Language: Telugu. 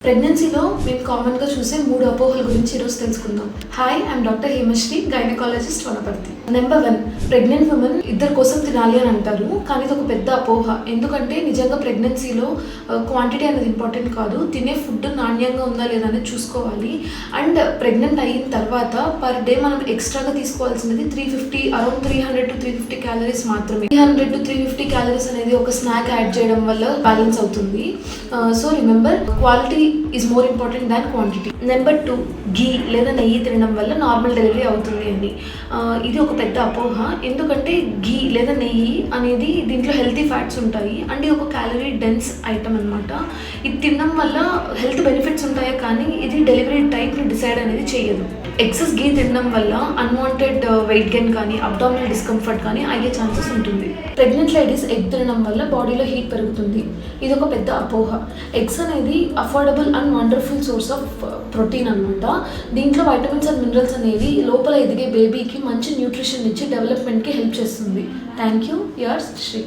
ప్రెగ్నెన్సీలో మేము కామన్గా చూసే 3 అపోహల గురించి ఈరోజు తెలుసుకుందాం. Hi, I'm doctor Hemasri, gynaecologist Wanaparthy. Number 1, pregnant women ఇద్దరి కోసం తినాలి అని అంటారు, కానీ ఇది ఒక పెద్ద అపోహ. ఎందుకంటే నిజంగా ప్రెగ్నెన్సీలో క్వాంటిటీ అనేది ఇంపార్టెంట్ కాదు, తినే ఫుడ్ నాణ్యంగా ఉందా లేదా అనేది చూసుకోవాలి. అండ్ ప్రెగ్నెంట్ అయిన తర్వాత పర్ డే మనం ఎక్స్ట్రాగా తీసుకోవాల్సినది అరౌండ్ 300 to 350 క్యాలరీస్ మాత్రమే. 300 to 350 క్యాలరీస్ అనేది ఒక స్నాక్ యాడ్ చేయడం వల్ల బ్యాలెన్స్ అవుతుంది. So remember, quality is more important than quantity. Number 2, ఘీ లేదా నెయ్యి తినడం వల్ల నార్మల్ డెలివరీ అవుతుంది అని. ఇది ఒక పెద్ద అపోహ. ఎందుకంటే ఘీ లేదా నెయ్యి అనేది దీంట్లో హెల్తీ ఫ్యాట్స్ ఉంటాయి అండ్ ఇది ఒక క్యాలరీ డెన్స్ ఐటమ్ అనమాట. ఇది తినడం వల్ల హెల్త్ బెనిఫిట్స్ ఉంటాయి, కానీ ఇది డెలివరీ టైంని డిసైడ్ అనేది చేయదు. ఎక్సెస్ ఘీ తినడం వల్ల అన్వాంటెడ్ వెయిట్ గెయిన్ కానీ అబ్డామినల్ డిస్కంఫర్ట్ కానీ అయ్యే ఛాన్సెస్ ఉంటుంది. ప్రెగ్నెంట్ లేడీస్ ఎగ్ తినడం వల్ల బాడీలో హీట్ పెరుగుతుంది. ఇది ఒక పెద్ద అపోహ. ఎగ్స్ అనేది affordable and wonderful source of protein అనమాట. దీంట్లో వైటమిన్స్ అండ్ మినరల్స్ అనేవి లోపల ఎదిగే బేబీకి మంచి న్యూట్రిషన్ ఇచ్చి డెవలప్మెంట్కి హెల్ప్ చేస్తుంది. Thank you, yours Shri.